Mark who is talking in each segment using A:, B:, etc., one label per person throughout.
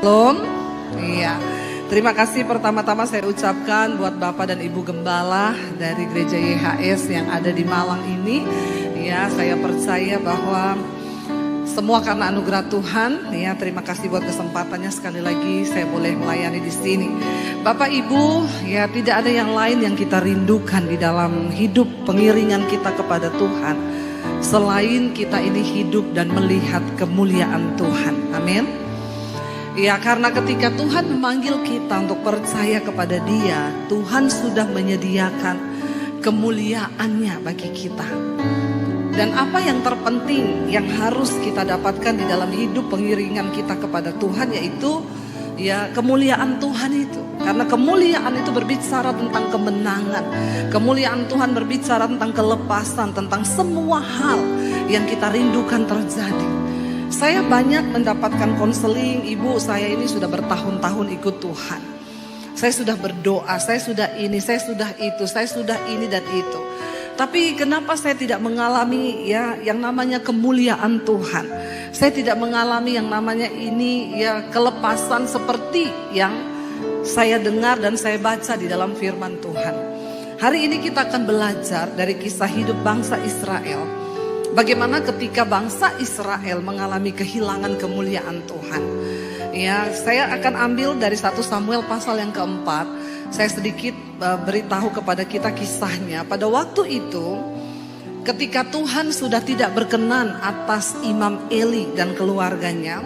A: Shalom. Iya. Terima kasih pertama-tama saya ucapkan buat Bapak dan Ibu Gembala dari Gereja YHS yang ada di Malang ini. Ya, saya percaya bahwa semua karena anugerah Tuhan. Ya, terima kasih buat kesempatannya sekali lagi saya boleh melayani di sini. Bapak Ibu, ya tidak ada yang lain yang kita rindukan di dalam hidup pengiringan kita kepada Tuhan selain kita ini hidup dan melihat kemuliaan Tuhan. Amin. Ya, karena ketika Tuhan memanggil kita untuk percaya kepada Dia, Tuhan sudah menyediakan kemuliaannya bagi kita. Dan apa yang terpenting yang harus kita dapatkan di dalam hidup pengiringan kita kepada Tuhan, yaitu ya kemuliaan Tuhan itu. Karena kemuliaan itu berbicara tentang kemenangan. Kemuliaan Tuhan berbicara tentang kelepasan, tentang semua hal yang kita rindukan terjadi. Saya banyak mendapatkan konseling, ibu saya ini sudah bertahun-tahun ikut Tuhan. Saya sudah berdoa, saya sudah ini, saya sudah itu, saya sudah ini dan itu. Tapi kenapa saya tidak mengalami ya yang namanya kemuliaan Tuhan? Saya tidak mengalami yang namanya ini ya kelepasan seperti yang saya dengar dan saya baca di dalam firman Tuhan. Hari ini kita akan belajar dari kisah hidup bangsa Israel. Bagaimana ketika bangsa Israel mengalami kehilangan kemuliaan Tuhan. Ya, saya akan ambil dari 1 Samuel pasal yang keempat. Saya sedikit beritahu kepada kita kisahnya. Pada waktu itu, ketika Tuhan sudah tidak berkenan atas Imam Eli dan keluarganya.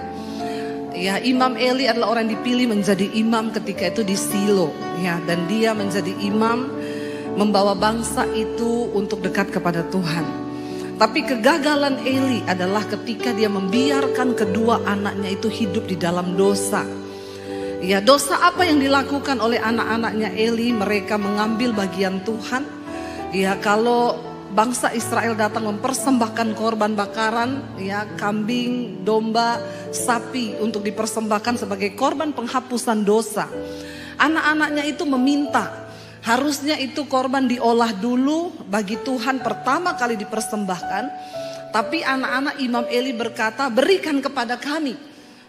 A: Ya, Imam Eli adalah orang yang dipilih menjadi imam ketika itu di Silo. Ya, dan dia menjadi imam membawa bangsa itu untuk dekat kepada Tuhan. Tapi kegagalan Eli adalah ketika dia membiarkan kedua anaknya itu hidup di dalam dosa. Ya, dosa apa yang dilakukan oleh anak-anaknya Eli? Mereka mengambil bagian Tuhan. Ya, kalau bangsa Israel datang mempersembahkan korban bakaran, ya kambing, domba, sapi untuk dipersembahkan sebagai korban penghapusan dosa. Anak-anaknya itu meminta. Harusnya itu korban diolah dulu bagi Tuhan pertama kali dipersembahkan. Tapi anak-anak Imam Eli berkata, berikan kepada kami.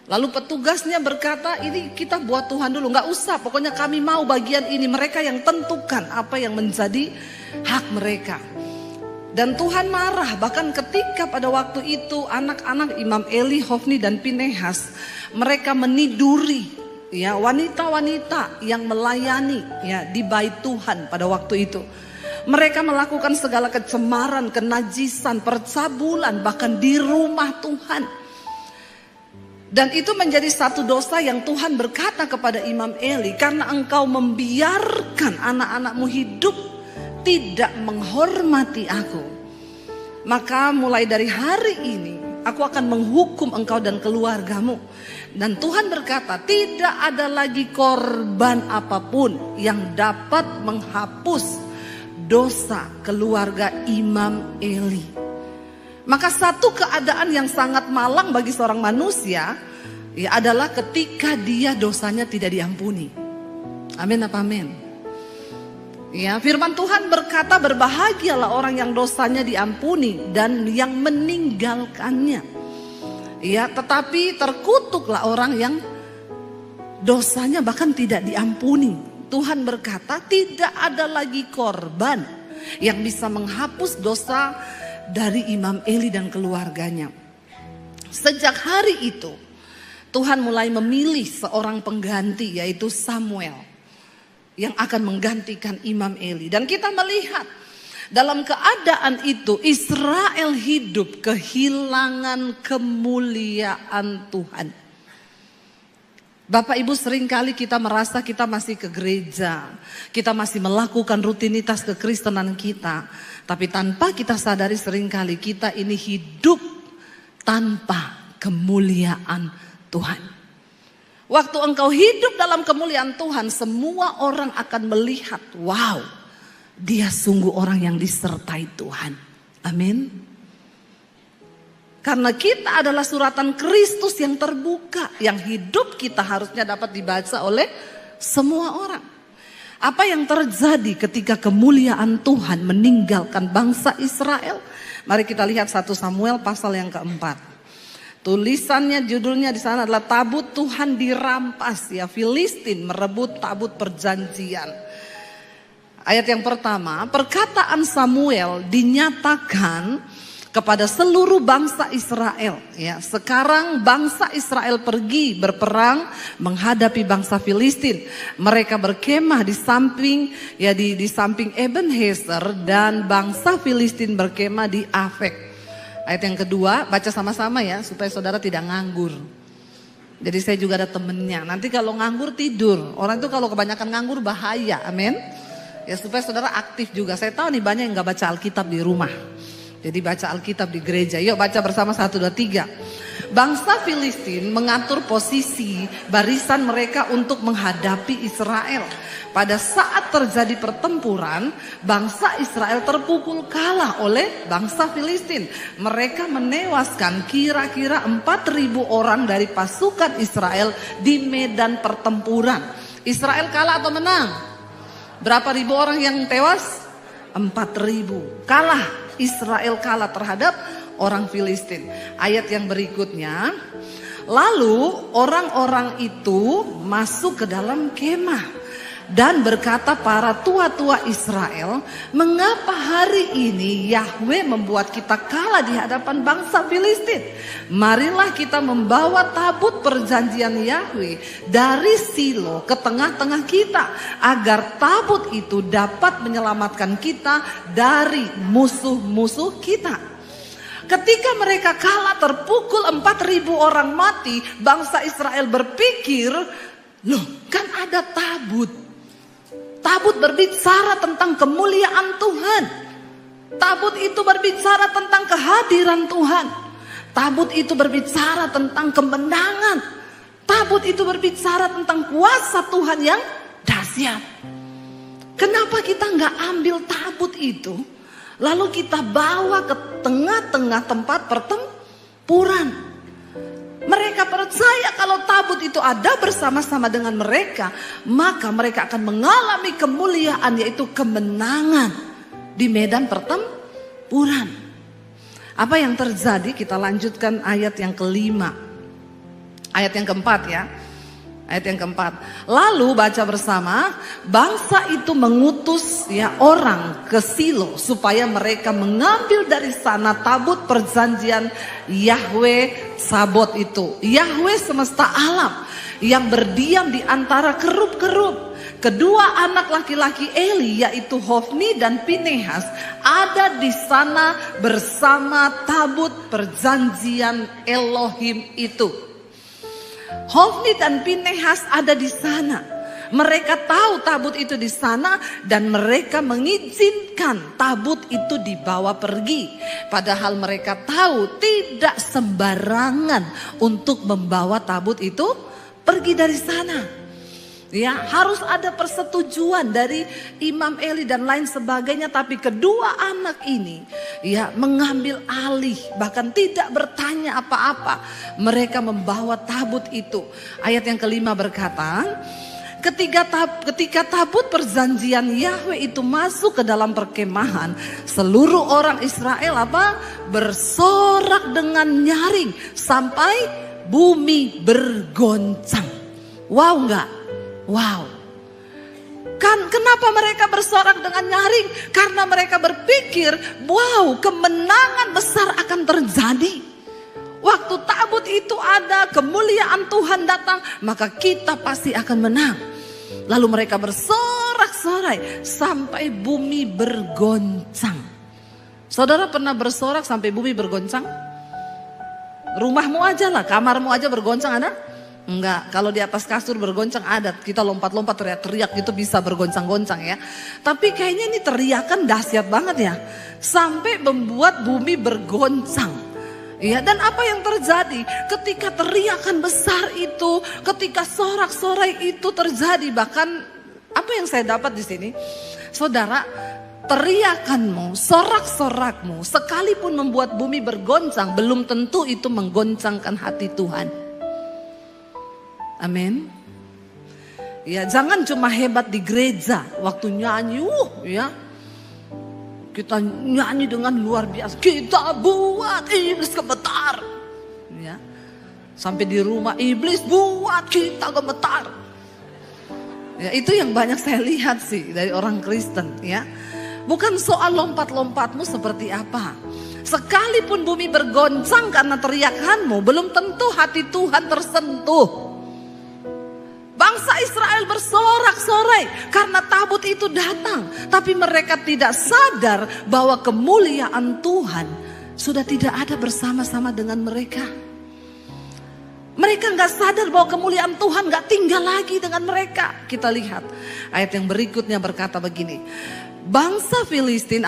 A: Lalu petugasnya berkata, ini kita buat Tuhan dulu. Gak usah, pokoknya kami mau bagian ini. Mereka yang tentukan apa yang menjadi hak mereka. Dan Tuhan marah, bahkan ketika pada waktu itu anak-anak Imam Eli, Hofni dan Pinehas, mereka meniduri ya wanita-wanita yang melayani ya di bait Tuhan pada waktu itu. Mereka melakukan segala kecemaran, kenajisan, percabulan bahkan di rumah Tuhan. Dan itu menjadi satu dosa yang Tuhan berkata kepada Imam Eli, karena engkau membiarkan anak-anakmu hidup tidak menghormati aku, maka mulai dari hari ini aku akan menghukum engkau dan keluargamu. Dan Tuhan berkata, tidak ada lagi korban apapun yang dapat menghapus dosa keluarga Imam Eli. Maka satu keadaan yang sangat malang bagi seorang manusia ya adalah ketika dia dosanya tidak diampuni. Amin apa amin? Ya, firman Tuhan berkata, berbahagialah orang yang dosanya diampuni dan yang meninggalkannya. Ya, tetapi terkutuklah orang yang dosanya bahkan tidak diampuni. Tuhan berkata, tidak ada lagi korban yang bisa menghapus dosa dari Imam Eli dan keluarganya. Sejak hari itu, Tuhan mulai memilih seorang pengganti, yaitu Samuel, yang akan menggantikan Imam Eli. Dan kita melihat dalam keadaan itu Israel hidup kehilangan kemuliaan Tuhan. Bapak Ibu, seringkali kita merasa kita masih ke gereja, kita masih melakukan rutinitas kekristenan kita, tapi tanpa kita sadari seringkali kita ini hidup tanpa kemuliaan Tuhan. Waktu engkau hidup dalam kemuliaan Tuhan, semua orang akan melihat, wow, dia sungguh orang yang disertai Tuhan. Amin. Karena kita adalah suratan Kristus yang terbuka, yang hidup kita harusnya dapat dibaca oleh semua orang. Apa yang terjadi ketika kemuliaan Tuhan meninggalkan bangsa Israel? Mari kita lihat 1 Samuel pasal yang keempat. Tulisannya, judulnya di sana adalah tabut Tuhan dirampas ya. Filistin merebut tabut perjanjian. Ayat yang pertama, perkataan Samuel dinyatakan kepada seluruh bangsa Israel ya. Sekarang bangsa Israel pergi berperang menghadapi bangsa Filistin. Mereka berkemah di samping di samping Ebenezer, dan bangsa Filistin berkemah di Afek. Ayat yang kedua, baca sama-sama ya supaya saudara tidak nganggur. Jadi saya juga ada temennya. Nanti kalau nganggur tidur. Orang itu kalau kebanyakan nganggur bahaya. Amin. Ya supaya saudara aktif juga. Saya tahu nih banyak yang gak baca Alkitab di rumah. Jadi baca Alkitab di gereja. Yuk baca bersama 1, 2, 3. Bangsa Filistin mengatur posisi barisan mereka untuk menghadapi Israel. Pada saat terjadi pertempuran, bangsa Israel terpukul kalah oleh bangsa Filistin. Mereka menewaskan kira-kira 4.000 orang dari pasukan Israel di medan pertempuran. Israel kalah atau menang? Berapa ribu orang yang tewas? 4.000. Kalah. Israel kalah terhadap orang Filistin. Ayat yang berikutnya, lalu orang-orang itu masuk ke dalam kemah dan berkata para tua-tua Israel, mengapa hari ini Yahweh membuat kita kalah di hadapan bangsa Filistin? Marilah kita membawa tabut perjanjian Yahweh dari Silo ke tengah-tengah kita, agar tabut itu dapat menyelamatkan kita dari musuh-musuh kita. Ketika mereka kalah terpukul 4.000 orang mati, bangsa Israel berpikir, loh kan ada tabut. Tabut berbicara tentang kemuliaan Tuhan. Tabut itu berbicara tentang kehadiran Tuhan. Tabut itu berbicara tentang kemenangan. Tabut itu berbicara tentang kuasa Tuhan yang dahsyat. Kenapa kita nggak ambil tabut itu, lalu kita bawa ke tengah-tengah tempat pertempuran? Mereka percaya kalau tabut itu ada bersama-sama dengan mereka, maka mereka akan mengalami kemuliaan, yaitu kemenangan di medan pertempuran. Apa yang terjadi? Kita lanjutkan ayat yang kelima. Ayat yang keempat ya. Ayat yang keempat. Lalu baca bersama, bangsa itu mengutus orang ke Silo supaya mereka mengambil dari sana tabut perjanjian Yahweh Tsabot itu. Yahweh semesta alam yang berdiam di antara kerub-kerub. Kedua anak laki-laki Eli, yaitu Hofni dan Pinehas, ada di sana bersama tabut perjanjian Elohim itu. Hofni dan Pinehas ada di sana. Mereka tahu tabut itu di sana dan mereka mengizinkan tabut itu dibawa pergi. Padahal mereka tahu tidak sembarangan untuk membawa tabut itu pergi dari sana. Ya, harus ada persetujuan dari Imam Eli dan lain sebagainya. Tapi kedua anak ini mengambil alih, bahkan tidak bertanya apa-apa. Mereka membawa tabut itu. Ayat yang kelima berkata, ketika tabut perjanjian Yahweh itu masuk ke dalam perkemahan, seluruh orang Israel bersorak dengan nyaring sampai bumi bergoncang. Wow enggak? Wow. Kenapa mereka bersorak dengan nyaring? Karena mereka berpikir, wow, kemenangan besar akan terjadi. Waktu tabut itu ada, kemuliaan Tuhan datang, maka kita pasti akan menang. Lalu mereka bersorak-sorai sampai bumi bergoncang. Saudara pernah bersorak sampai bumi bergoncang? Rumahmu aja lah, kamarmu aja bergoncang ada? Enggak, kalau di atas kasur bergoncang ada. Kita lompat-lompat teriak-teriak gitu bisa bergoncang-goncang ya. Tapi kayaknya ini teriakan dahsyat banget ya. Sampai membuat bumi bergoncang. Ya, dan apa yang terjadi ketika teriakan besar itu, ketika sorak-sorai itu terjadi, bahkan apa yang saya dapat di sini, saudara, teriakanmu, sorak-sorakmu, sekalipun membuat bumi bergoncang, belum tentu itu menggoncangkan hati Tuhan. Amin. Ya, jangan cuma hebat di gereja waktu nyanyi, kita nyanyi dengan luar biasa. Kita buat iblis gemetar. Ya. Sampai di rumah, iblis buat kita gemetar. Ya, itu yang banyak saya lihat sih dari orang Kristen ya. Bukan soal lompat-lompatmu seperti apa. Sekalipun bumi bergoncang karena teriakanmu, belum tentu hati Tuhan tersentuh. Bangsa Israel bersorak-sorai karena tabut itu datang. Tapi mereka tidak sadar bahwa kemuliaan Tuhan sudah tidak ada bersama-sama dengan mereka. Mereka gak sadar bahwa kemuliaan Tuhan gak tinggal lagi dengan mereka. Kita lihat ayat yang berikutnya berkata begini. Bangsa Filistin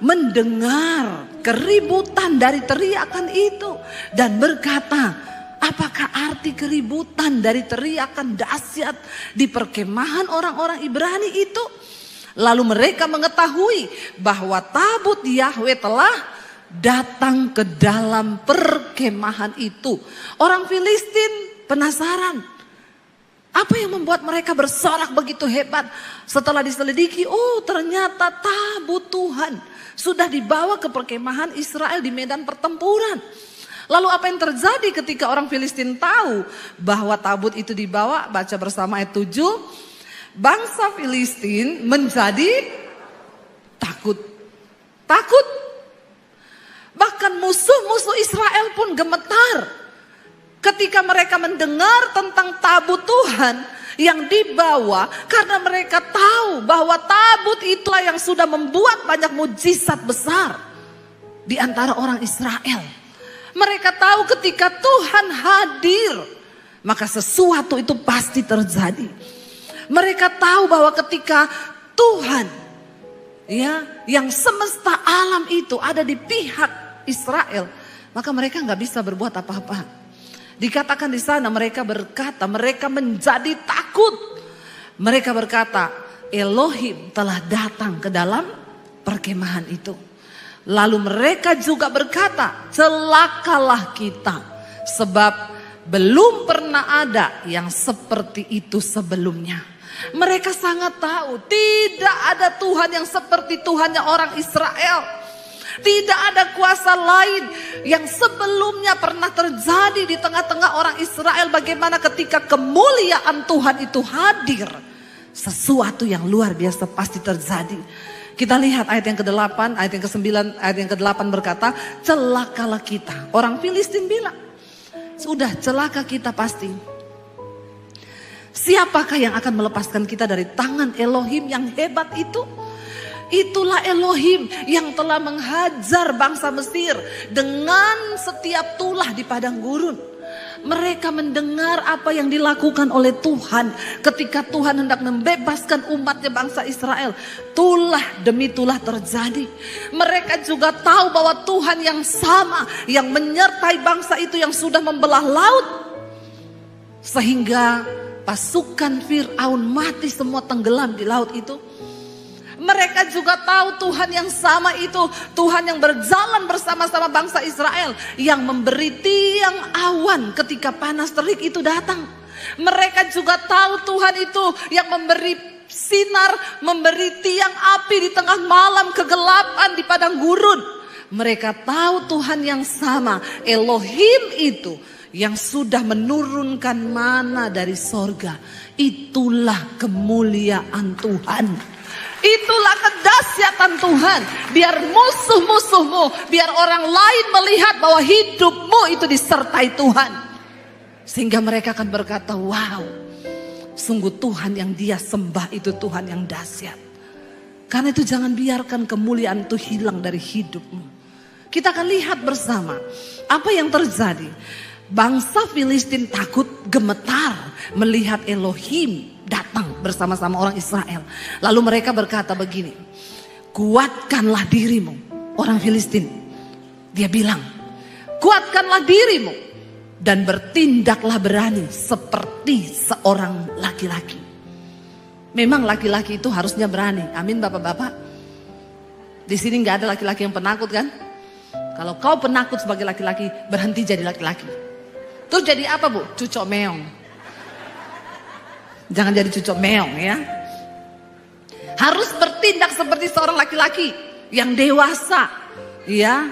A: mendengar keributan dari teriakan itu. Dan berkata, apakah arti keributan dari teriakan dahsyat di perkemahan orang-orang Ibrani itu? Lalu mereka mengetahui bahwa tabut Yahweh telah datang ke dalam perkemahan itu. Orang Filistin penasaran. Apa yang membuat mereka bersorak begitu hebat? Setelah diselidiki, oh ternyata tabut Tuhan sudah dibawa ke perkemahan Israel di medan pertempuran. Lalu apa yang terjadi ketika orang Filistin tahu bahwa tabut itu dibawa? Baca bersama ayat 7. Bangsa Filistin menjadi takut. Bahkan musuh-musuh Israel pun gemetar ketika mereka mendengar tentang tabut Tuhan yang dibawa, karena mereka tahu bahwa tabut itulah yang sudah membuat banyak mujizat besar di antara orang Israel. Mereka tahu ketika Tuhan hadir, maka sesuatu itu pasti terjadi. Mereka tahu bahwa ketika Tuhan yang semesta alam itu ada di pihak Israel, maka mereka nggak bisa berbuat apa-apa. Dikatakan di sana mereka berkata, mereka menjadi takut. Mereka berkata, Elohim telah datang ke dalam perkemahan itu. Lalu mereka juga berkata, celakalah kita, sebab belum pernah ada yang seperti itu sebelumnya. Mereka sangat tahu tidak ada Tuhan yang seperti Tuhannya orang Israel. Tidak ada kuasa lain yang sebelumnya pernah terjadi di tengah-tengah orang Israel. Bagaimana ketika kemuliaan Tuhan itu hadir, sesuatu yang luar biasa pasti terjadi. Kita lihat ayat yang ke-8, ayat yang ke-9, ayat yang ke-8 berkata, celakalah kita. Orang Filistin bilang, sudah celaka kita pasti. Siapakah yang akan melepaskan kita dari tangan Elohim yang hebat itu? Itulah Elohim yang telah menghajar bangsa Mesir dengan setiap tulah di padang gurun. Mereka mendengar apa yang dilakukan oleh Tuhan ketika Tuhan hendak membebaskan umatnya bangsa Israel. Tulah demi tulah terjadi. Mereka juga tahu bahwa Tuhan yang sama yang menyertai bangsa itu yang sudah membelah laut. Sehingga pasukan Fir'aun mati semua, tenggelam di laut itu. Mereka juga tahu Tuhan yang sama itu, Tuhan yang berjalan bersama-sama bangsa Israel, yang memberi tiang awan ketika panas terik itu datang. Mereka juga tahu Tuhan itu yang memberi sinar, memberi tiang api di tengah malam kegelapan di padang gurun. Mereka tahu Tuhan yang sama, Elohim itu yang sudah menurunkan mana dari sorga. Itulah kemuliaan Tuhan. Itulah kedahsyatan Tuhan. Biar musuh-musuhmu, biar orang lain melihat bahwa hidupmu itu disertai Tuhan. Sehingga mereka akan berkata, wow, sungguh Tuhan yang dia sembah itu Tuhan yang dahsyat. Karena itu jangan biarkan kemuliaan itu hilang dari hidupmu. Kita akan lihat bersama apa yang terjadi. Bangsa Filistin takut, gemetar melihat Elohim datang bersama-sama orang Israel. Lalu mereka berkata begini, kuatkanlah dirimu. Orang Filistin, dia bilang, kuatkanlah dirimu dan bertindaklah berani seperti seorang laki-laki. Memang laki-laki itu harusnya berani. Amin bapak-bapak. Di sini nggak ada laki-laki yang penakut kan? Kalau kau penakut sebagai laki-laki, berhenti jadi laki-laki. Terus jadi apa bu? Cucok meong. Jangan jadi cucok meong ya. Harus bertindak seperti seorang laki-laki yang dewasa, ya.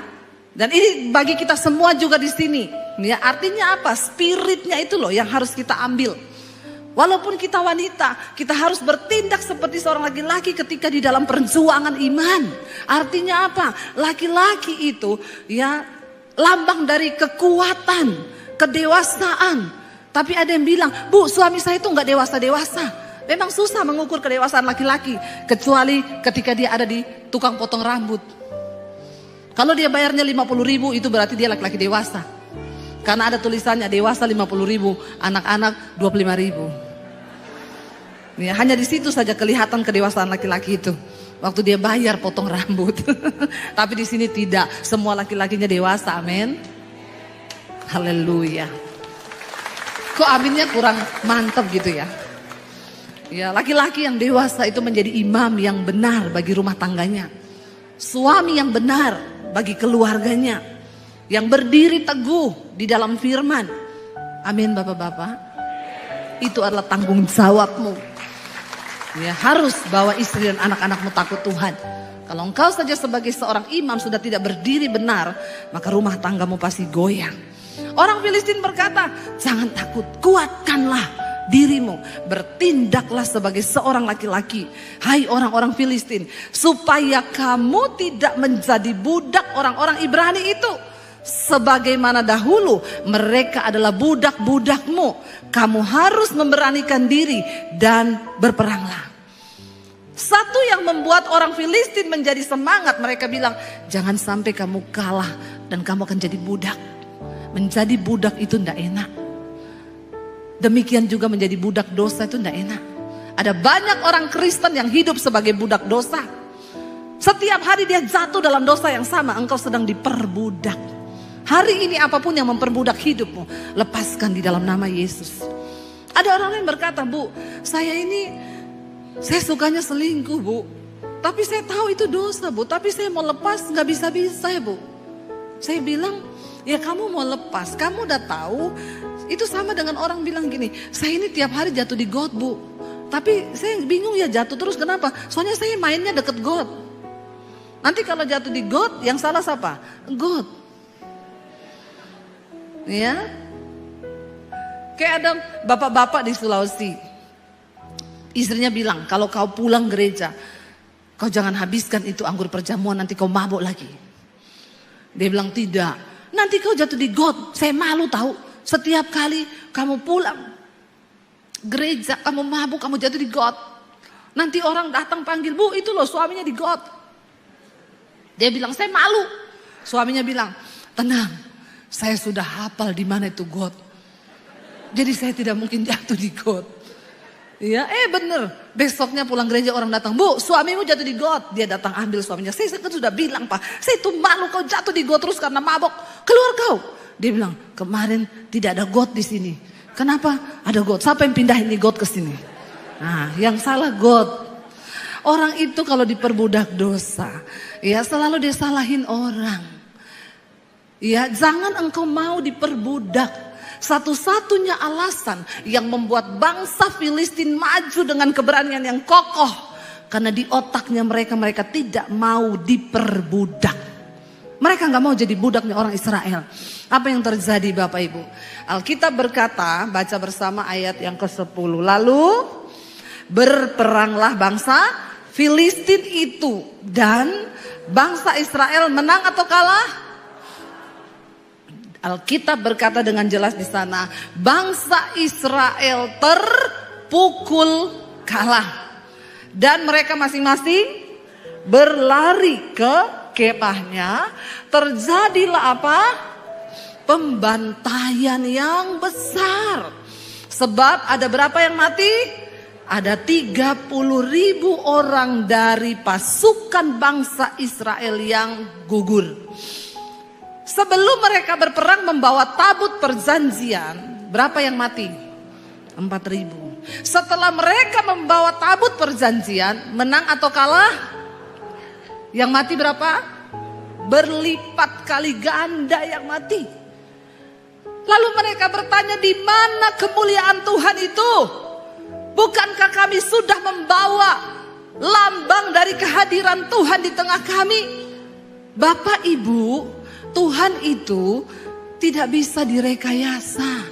A: Dan ini bagi kita semua juga di sini. Ya, artinya apa? Spiritnya itu loh yang harus kita ambil. Walaupun kita wanita, kita harus bertindak seperti seorang laki-laki ketika di dalam perjuangan iman. Artinya apa? Laki-laki itu ya lambang dari kekuatan, kedewasaan. Tapi ada yang bilang, Bu, suami saya itu nggak dewasa-dewasa. Memang susah mengukur kedewasaan laki-laki, kecuali ketika dia ada di tukang potong rambut. Kalau dia bayarnya 50.000 itu berarti dia laki-laki dewasa. Karena ada tulisannya dewasa 50.000, anak-anak 25.000. Ya, hanya di situ saja kelihatan kedewasaan laki-laki itu. Waktu dia bayar potong rambut. Tapi di sini tidak, semua laki-lakinya dewasa, amin. Haleluya. Kok aminnya kurang mantap gitu ya. Ya, laki-laki yang dewasa itu menjadi imam yang benar bagi rumah tangganya. Suami yang benar bagi keluarganya. Yang berdiri teguh di dalam firman. Amin Bapak-bapak. Itu adalah tanggung jawabmu. Ya, harus bawa istri dan anak-anakmu takut Tuhan. Kalau engkau saja sebagai seorang imam sudah tidak berdiri benar, maka rumah tanggamu pasti goyang. Orang Filistin berkata, jangan takut, kuatkanlah dirimu, bertindaklah sebagai seorang laki-laki. Hai orang-orang Filistin, supaya kamu tidak menjadi budak orang-orang Ibrani itu. Sebagaimana dahulu mereka adalah budak-budakmu, kamu harus memberanikan diri dan berperanglah. Satu yang membuat orang Filistin menjadi semangat, mereka bilang, jangan sampai kamu kalah dan kamu akan jadi budak. Menjadi budak itu tidak enak. Demikian juga menjadi budak dosa itu tidak enak. Ada banyak orang Kristen yang hidup sebagai budak dosa. Setiap hari dia jatuh dalam dosa yang sama, engkau sedang diperbudak. Hari ini apapun yang memperbudak hidupmu, lepaskan di dalam nama Yesus. Ada orang yang berkata, Bu, saya sukanya selingkuh, Bu. Tapi saya tahu itu dosa, Bu. Tapi saya mau lepas gak bisa-bisa ya, Bu. Saya bilang, ya kamu mau lepas, kamu udah tahu. Itu sama dengan orang bilang gini, saya ini tiap hari jatuh di got, Bu. Tapi saya bingung ya jatuh terus, kenapa? Soalnya saya mainnya deket got. Nanti kalau jatuh di got, yang salah siapa? Got. Ya, kayak ada bapak-bapak di Sulawesi. Istrinya bilang, kalau kau pulang gereja, kau jangan habiskan itu anggur perjamuan, nanti kau mabuk lagi. Dia bilang tidak, nanti kau jatuh di got, saya malu tahu. Setiap kali kamu pulang gereja, kamu mabuk, kamu jatuh di got. Nanti orang datang panggil, Bu itu loh suaminya di got. Dia bilang, saya malu. Suaminya bilang, tenang. Saya sudah hafal di mana itu got. Jadi saya tidak mungkin jatuh di got. Ya, bener. Besoknya pulang gereja orang datang, Bu, suamimu jatuh di got. Dia datang ambil suaminya. Saya kan sudah bilang, Pak, saya itu malu kau jatuh di got terus karena mabok. Keluar kau. Dia bilang, kemarin tidak ada got di sini. Kenapa? Ada got. Siapa yang pindahin nih got ke sini? Nah, yang salah got. Orang itu kalau diperbudak dosa, ya selalu disalahin orang. Ya, jangan engkau mau diperbudak. Satu-satunya alasan yang membuat bangsa Filistin maju dengan keberanian yang kokoh, karena di otaknya mereka tidak mau diperbudak. Mereka nggak mau jadi budaknya orang Israel. Apa yang terjadi Bapak Ibu? Alkitab berkata, baca bersama ayat yang ke-10. Lalu berperanglah bangsa Filistin itu dan bangsa Israel menang atau kalah? Alkitab berkata dengan jelas di sana, bangsa Israel terpukul kalah. Dan mereka masing-masing berlari ke kemahnya. Terjadilah apa? Pembantaian yang besar. Sebab ada berapa yang mati? Ada 30.000 orang dari pasukan bangsa Israel yang gugur. Sebelum mereka berperang membawa tabut perjanjian, berapa yang mati? 4.000. Setelah mereka membawa tabut perjanjian, menang atau kalah? Yang mati berapa? Berlipat kali ganda yang mati. Lalu mereka bertanya, di mana kemuliaan Tuhan itu? Bukankah kami sudah membawa lambang dari kehadiran Tuhan di tengah kami? Bapak Ibu, Tuhan itu tidak bisa direkayasa.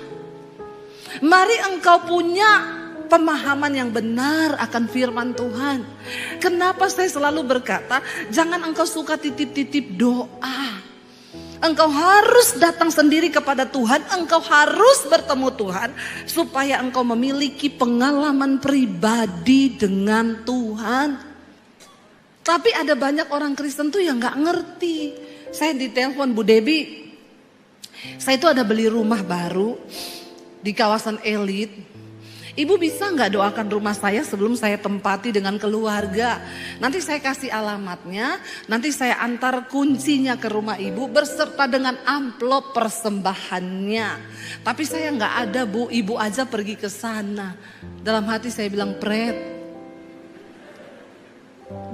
A: Mari engkau punya pemahaman yang benar akan firman Tuhan. Kenapa saya selalu berkata, jangan engkau suka titip-titip doa. Engkau harus datang sendiri kepada Tuhan, engkau harus bertemu Tuhan, supaya engkau memiliki pengalaman pribadi dengan Tuhan. Tapi ada banyak orang Kristen tuh yang gak ngerti. Saya ditelepon Bu Debi, saya itu ada beli rumah baru di kawasan elit. Ibu bisa nggak doakan rumah saya sebelum saya tempati dengan keluarga? Nanti saya kasih alamatnya, nanti saya antar kuncinya ke rumah ibu berserta dengan amplop persembahannya. Tapi saya nggak ada Bu, ibu aja pergi ke sana. Dalam hati saya bilang, Pret.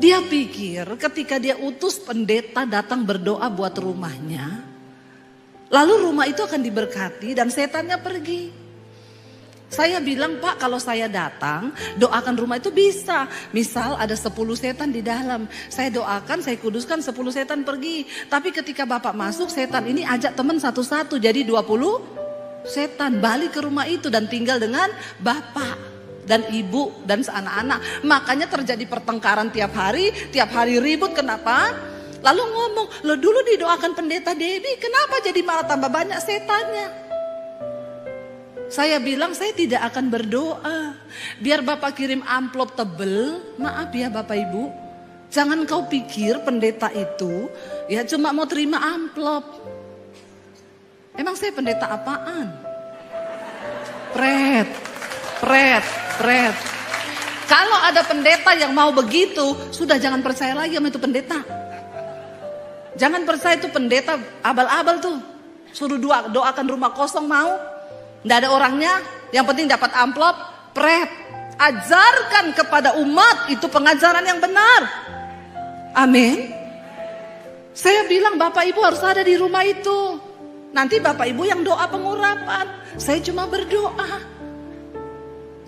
A: Dia pikir ketika dia utus pendeta datang berdoa buat rumahnya, lalu rumah itu akan diberkati dan setannya pergi. Saya bilang, Pak, kalau saya datang doakan rumah itu bisa. Misal ada 10 setan di dalam, saya doakan, saya kuduskan 10 setan pergi. Tapi ketika Bapak masuk, setan ini ajak teman satu-satu, jadi 20 setan balik ke rumah itu dan tinggal dengan Bapak dan Ibu dan anak-anak. Makanya terjadi pertengkaran tiap hari ribut. Kenapa? Lalu ngomong, lo dulu didoakan pendeta Debbie, kenapa jadi malah tambah banyak setannya? Saya bilang, saya tidak akan berdoa. Biar Bapak kirim amplop tebel, maaf ya Bapak Ibu. Jangan kau pikir pendeta itu ya cuma mau terima amplop. Emang saya pendeta apaan? Pret. Kalau ada pendeta yang mau begitu, sudah jangan percaya lagi sama itu pendeta. Jangan percaya itu pendeta abal-abal tuh. Suruh doakan rumah kosong mau. Nggak ada orangnya, yang penting dapat amplop, Pret. Ajarkan kepada umat itu pengajaran yang benar. Amin. Saya bilang Bapak Ibu harus ada di rumah itu. Nanti Bapak Ibu yang doa pengurapan, saya cuma berdoa.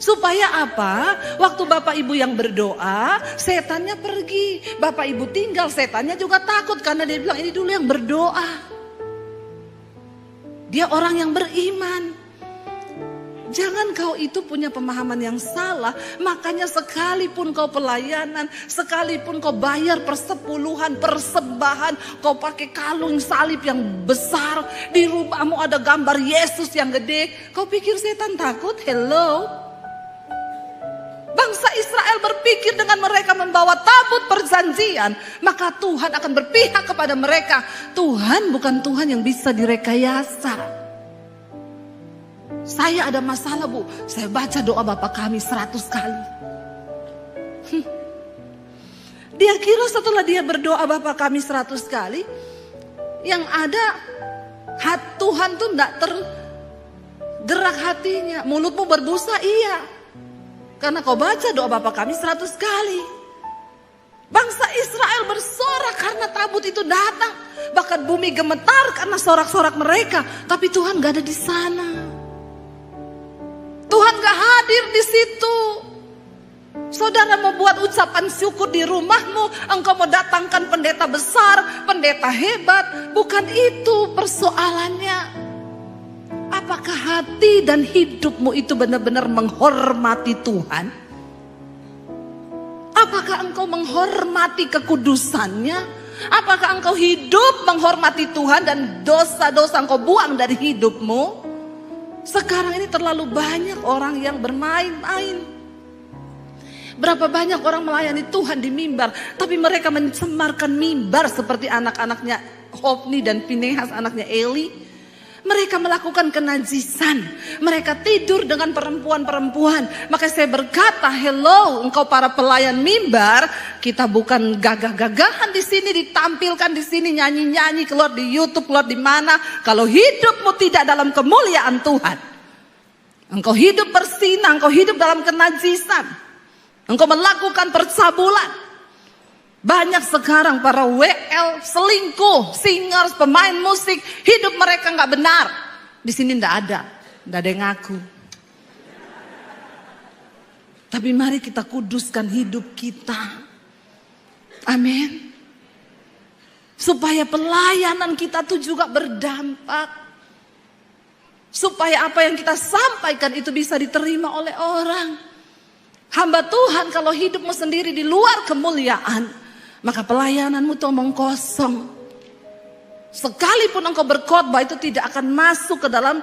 A: Supaya apa? Waktu Bapak Ibu yang berdoa, setannya pergi. Bapak Ibu tinggal, setannya juga takut karena dia bilang ini dulu yang berdoa. Dia orang yang beriman. Jangan kau itu punya pemahaman yang salah. Makanya sekalipun kau pelayanan, sekalipun kau bayar persepuluhan, persembahan, kau pakai kalung salib yang besar, di rumahmu ada gambar Yesus yang gede, kau pikir setan takut? Hello? Bangsa Israel berpikir dengan mereka membawa tabut perjanjian, maka Tuhan akan berpihak kepada mereka. Tuhan bukan Tuhan yang bisa direkayasa. Saya ada masalah Bu, saya baca doa Bapa Kami 100 kali. Dia kira setelah dia berdoa Bapa Kami 100 kali, yang ada Tuhan tuh gak tergerak hatinya. Mulutmu berbusa, iya. Karena kau baca doa Bapa Kami 100 kali. Bangsa Israel bersorak karena tabut itu datang. Bahkan bumi gemetar karena sorak-sorak mereka. Tapi Tuhan gak ada di sana. Tuhan gak hadir di situ. Saudara mau buat ucapan syukur di rumahmu, engkau mau datangkan pendeta besar, pendeta hebat, bukan itu persoalannya. Apakah hati dan hidupmu itu benar-benar menghormati Tuhan? Apakah engkau menghormati kekudusannya? Apakah engkau hidup menghormati Tuhan dan dosa-dosa engkau buang dari hidupmu? Sekarang ini terlalu banyak orang yang bermain-main. Berapa banyak orang melayani Tuhan di mimbar, tapi mereka mencemarkan mimbar seperti anak-anaknya Hofni dan Pinehas, anaknya Eli. Mereka melakukan kenajisan. Mereka tidur dengan perempuan-perempuan. Maka saya berkata, hello, engkau para pelayan mimbar, kita bukan gagah-gagahan di sini, ditampilkan di sini, nyanyi-nyanyi, keluar di YouTube, keluar di mana. Kalau hidupmu tidak dalam kemuliaan Tuhan, engkau hidup berzina, engkau hidup dalam kenajisan, engkau melakukan percabulan. Banyak sekarang para WL, selingkuh, singers, pemain musik, hidup mereka nggak benar. Di sini nggak ada yang ngaku. Tapi mari kita kuduskan hidup kita. Amin. Supaya pelayanan kita tuh juga berdampak. Supaya apa yang kita sampaikan itu bisa diterima oleh orang. Hamba Tuhan kalau hidupmu sendiri di luar kemuliaan, maka pelayananmu itu omong kosong. Sekalipun engkau berkhotbah itu tidak akan masuk ke dalam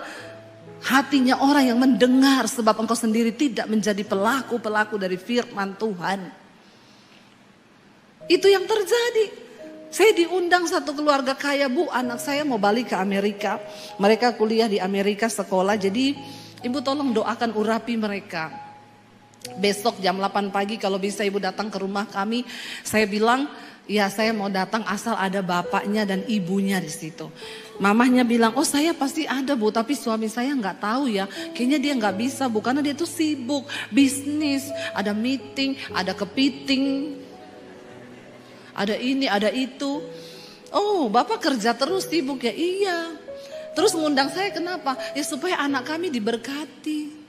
A: hatinya orang yang mendengar. Sebab engkau sendiri tidak menjadi pelaku-pelaku dari firman Tuhan. Itu yang terjadi. Saya diundang satu keluarga kaya, Bu, anak saya mau balik ke Amerika. Mereka kuliah di Amerika sekolah. Jadi ibu tolong doakan urapi mereka. Besok jam 8 pagi kalau bisa ibu datang ke rumah kami. Saya bilang, ya saya mau datang asal ada bapaknya dan ibunya di situ. Mamahnya bilang, oh saya pasti ada, Bu, tapi suami saya nggak tahu ya. Kayaknya dia nggak bisa, Bu, karena dia tuh sibuk bisnis, ada meeting, ada kepiting, ada ini, ada itu. Oh, bapak kerja terus sibuk ya, iya. Terus ngundang saya kenapa? Ya supaya anak kami diberkati.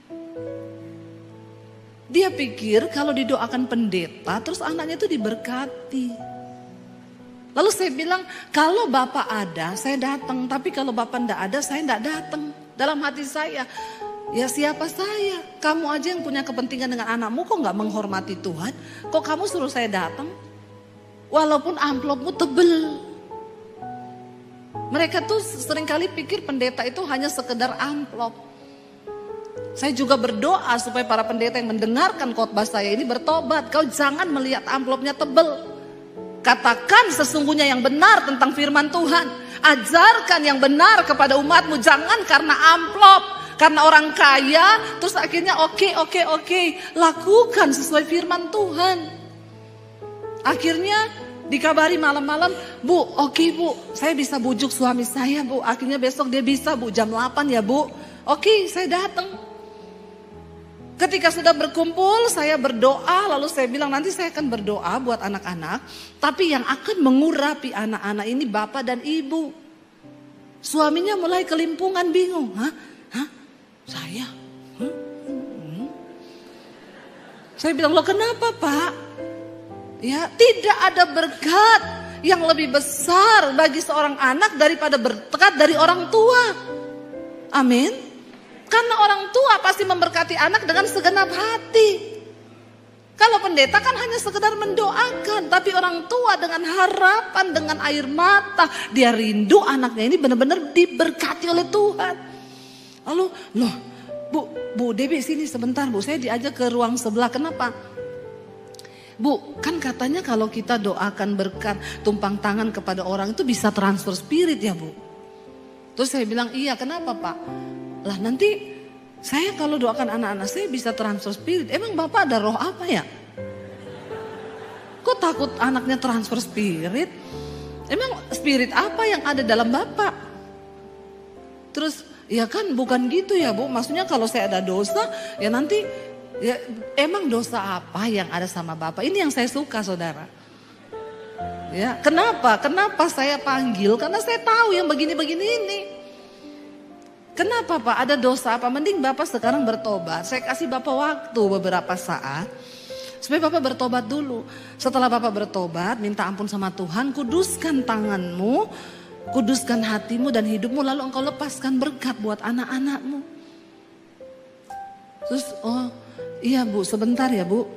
A: Dia pikir kalau didoakan pendeta terus anaknya itu diberkati. Lalu saya bilang, kalau bapak ada saya datang, tapi kalau bapak enggak ada saya enggak datang. Dalam hati saya, ya siapa saya? Kamu aja yang punya kepentingan dengan anakmu, kok enggak menghormati Tuhan? Kok kamu suruh saya datang? Walaupun amplopmu tebel. Mereka tuh seringkali pikir pendeta itu hanya sekedar amplop. Saya juga berdoa supaya para pendeta yang mendengarkan khotbah saya ini bertobat. Kau jangan melihat amplopnya tebel. Katakan sesungguhnya yang benar tentang firman Tuhan. Ajarkan yang benar kepada umatmu. Jangan karena amplop, karena orang kaya, terus akhirnya oke. Lakukan sesuai firman Tuhan. Akhirnya dikabari malam-malam, Bu, oke Bu, saya bisa bujuk suami saya, Bu. Akhirnya besok dia bisa, Bu, jam 8 ya, Bu. Oke, saya datang. Ketika sudah berkumpul, saya berdoa, lalu saya bilang nanti saya akan berdoa buat anak-anak. Tapi yang akan mengurapi anak-anak ini bapak dan ibu. Suaminya mulai kelimpungan, bingung. Hah? Saya? Saya bilang, loh kenapa Pak? Ya, tidak ada berkat yang lebih besar bagi seorang anak daripada berkat dari orang tua. Amin. Karena orang tua pasti memberkati anak dengan segenap hati. Kalau pendeta kan hanya sekedar mendoakan, tapi orang tua dengan harapan, dengan air mata, dia rindu anaknya ini benar-benar diberkati oleh Tuhan. Lalu, loh, Bu Debbie sini sebentar, Bu, saya diajak ke ruang sebelah. Kenapa? Bu, kan katanya kalau kita doakan berkat tumpang tangan kepada orang itu bisa transfer spirit ya, Bu. Terus saya bilang, iya, kenapa Pak? Lah nanti saya kalau doakan anak-anak saya bisa transfer spirit. Emang Bapak ada roh apa ya? Kok takut anaknya transfer spirit? Emang spirit apa yang ada dalam Bapak? Terus ya kan bukan gitu ya Bu. Maksudnya kalau saya ada dosa ya nanti ya emang dosa apa yang ada sama Bapak? Ini yang saya suka saudara. Ya, kenapa? Kenapa saya panggil? Karena saya tahu yang begini-begini ini. Kenapa Pak? Ada dosa apa? Mending Bapak sekarang bertobat. Saya kasih Bapak waktu beberapa saat. Supaya Bapak bertobat dulu. Setelah Bapak bertobat, minta ampun sama Tuhan. Kuduskan tanganmu, kuduskan hatimu dan hidupmu. Lalu engkau lepaskan berkat buat anak-anakmu. Terus, oh iya Bu, sebentar ya Bu.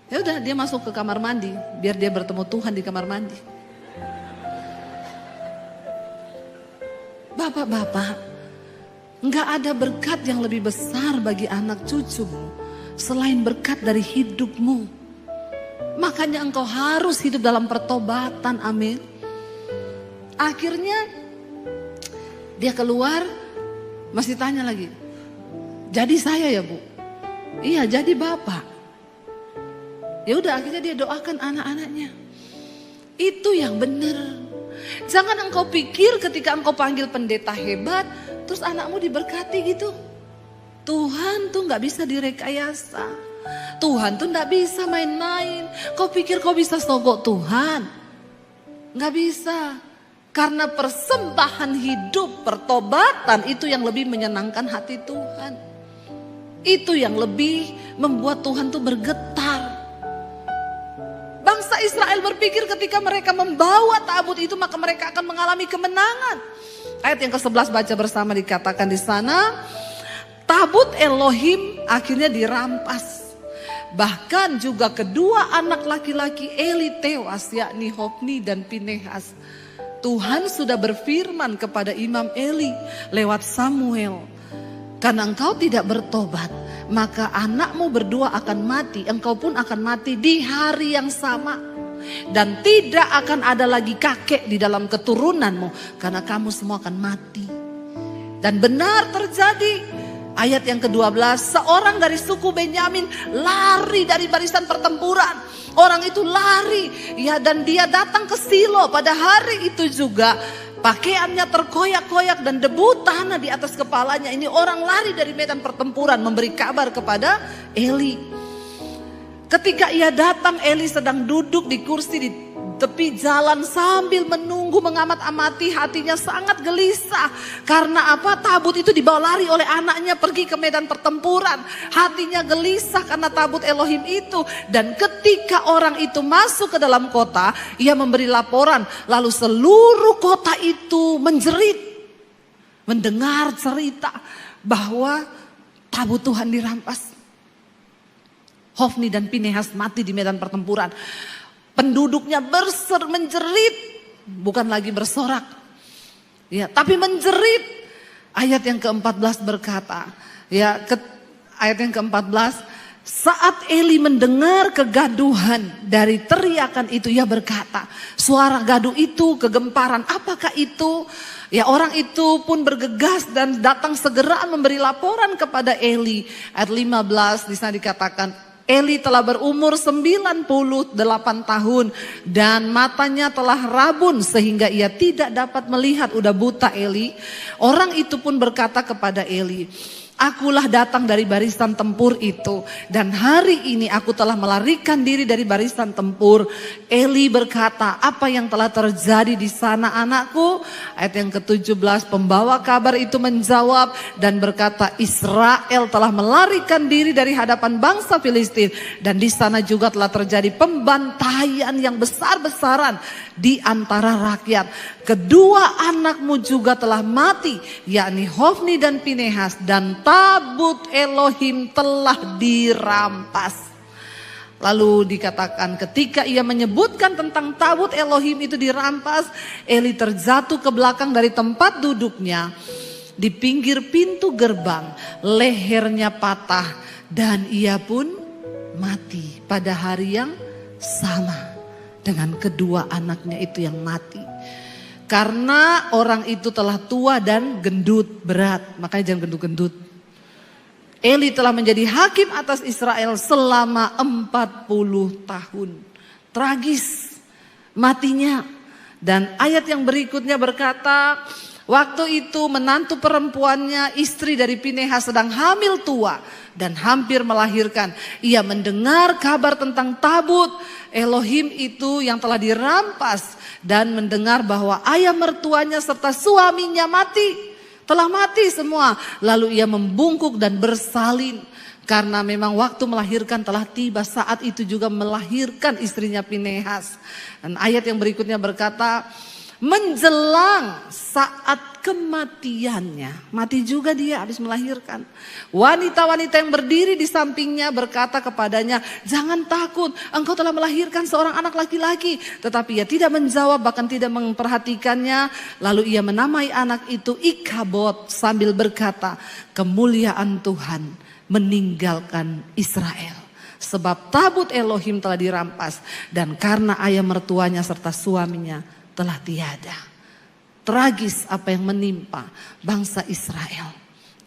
A: Ya udah dia masuk ke kamar mandi. Biar dia bertemu Tuhan di kamar mandi. Bapak-bapak. Enggak ada berkat yang lebih besar bagi anak cucumu selain berkat dari hidupmu. Makanya engkau harus hidup dalam pertobatan, amin. Akhirnya dia keluar masih tanya lagi. Jadi saya ya Bu? Iya jadi Bapak. Ya udah akhirnya dia doakan anak-anaknya. Itu yang benar. Jangan engkau pikir ketika engkau panggil pendeta hebat, terus anakmu diberkati gitu. Tuhan tuh gak bisa direkayasa. Tuhan tuh gak bisa main-main. Kau pikir kau bisa sogok Tuhan? Gak bisa. Karena persembahan hidup, pertobatan itu yang lebih menyenangkan hati Tuhan. Itu yang lebih membuat Tuhan tuh bergetar. Bangsa Israel berpikir ketika mereka membawa tabut itu maka mereka akan mengalami kemenangan. Ayat yang ke-11 baca bersama, dikatakan di sana, tabut Elohim akhirnya dirampas. Bahkan juga kedua anak laki-laki Eli tewas, yakni Hofni dan Pinehas. Tuhan sudah berfirman kepada Imam Eli lewat Samuel, karena engkau tidak bertobat, maka anakmu berdua akan mati, engkau pun akan mati di hari yang sama. Dan tidak akan ada lagi kakek di dalam keturunanmu, karena kamu semua akan mati. Dan benar terjadi. Ayat yang ke-12, seorang dari suku Benyamin lari dari barisan pertempuran. Orang itu lari, ya, dan dia datang ke Silo pada hari itu juga. Pakaiannya terkoyak-koyak dan debu tanah di atas kepalanya. Ini orang lari dari medan pertempuran memberi kabar kepada Eli. Ketika ia datang, Eli sedang duduk di kursi di tepi jalan sambil menunggu, mengamat-amati, hatinya sangat gelisah. Karena apa? Tabut itu dibawa lari oleh anaknya pergi ke medan pertempuran. Hatinya gelisah karena tabut Elohim itu. Dan ketika orang itu masuk ke dalam kota, ia memberi laporan. Lalu seluruh kota itu menjerit, mendengar cerita bahwa tabut Tuhan dirampas. Hofni dan Pinehas mati di medan pertempuran. Penduduknya menjerit, bukan lagi bersorak, ya, tapi menjerit. Ayat yang ke-14 berkata, ya, ayat yang ke-14, saat Eli mendengar kegaduhan dari teriakan itu, ia berkata, suara gaduh itu kegemparan, apakah itu? Ya, orang itu pun bergegas dan datang segera memberi laporan kepada Eli. Ayat 15 di sana dikatakan, Eli telah berumur 98 tahun dan matanya telah rabun sehingga ia tidak dapat melihat, udah buta Eli. Orang itu pun berkata kepada Eli, akulah datang dari barisan tempur itu dan hari ini aku telah melarikan diri dari barisan tempur. Eli berkata, apa yang telah terjadi di sana anakku? Ayat yang ke-17, pembawa kabar itu menjawab dan berkata, Israel telah melarikan diri dari hadapan bangsa Filistin dan di sana juga telah terjadi pembantaian yang besar-besaran di antara rakyat. Kedua anakmu juga telah mati, yakni Hofni dan Pinehas, dan tabut Elohim telah dirampas. Lalu dikatakan ketika ia menyebutkan tentang tabut Elohim itu dirampas, Eli terjatuh ke belakang dari tempat duduknya di pinggir pintu gerbang, lehernya patah dan ia pun mati pada hari yang sama dengan kedua anaknya itu yang mati. Karena orang itu telah tua dan gendut berat, makanya jangan gendut-gendut. Eli telah menjadi hakim atas Israel selama 40 tahun. Tragis matinya. Dan ayat yang berikutnya berkata, waktu itu menantu perempuannya, istri dari Pinehas, sedang hamil tua dan hampir melahirkan. Ia mendengar kabar tentang tabut Elohim itu yang telah dirampas dan mendengar bahwa ayah mertuanya serta suaminya mati. Telah mati semua. Lalu ia membungkuk dan bersalin karena memang waktu melahirkan telah tiba. Saat itu juga melahirkan istrinya Pinehas. Dan ayat yang berikutnya berkata, menjelang saat kematiannya, mati juga dia habis melahirkan. Wanita-wanita yang berdiri di sampingnya berkata kepadanya, jangan takut, engkau telah melahirkan seorang anak laki-laki. Tetapi ia tidak menjawab, bahkan tidak memperhatikannya. Lalu ia menamai anak itu Ikabod sambil berkata, kemuliaan Tuhan meninggalkan Israel. Sebab tabut Elohim telah dirampas dan karena ayah mertuanya serta suaminya telah tiada. Tragis apa yang menimpa bangsa Israel.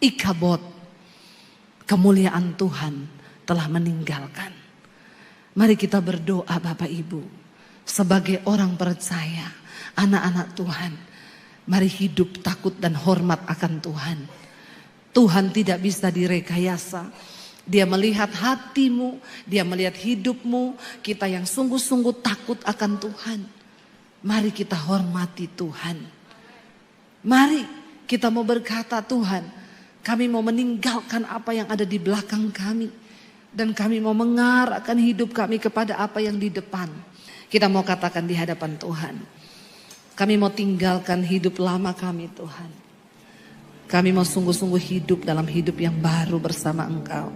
A: Ikabod, kemuliaan Tuhan telah meninggalkan. Mari kita berdoa Bapak Ibu. Sebagai orang percaya, anak-anak Tuhan. Mari hidup takut dan hormat akan Tuhan. Tuhan tidak bisa direkayasa. Dia melihat hatimu, dia melihat hidupmu. Kita yang sungguh-sungguh takut akan Tuhan. Mari kita hormati Tuhan. Mari kita mau berkata, Tuhan, kami mau meninggalkan apa yang ada di belakang kami. Dan kami mau mengarahkan hidup kami kepada apa yang di depan. Kita mau katakan di hadapan Tuhan. Kami mau tinggalkan hidup lama kami Tuhan. Kami mau sungguh-sungguh hidup dalam hidup yang baru bersama Engkau.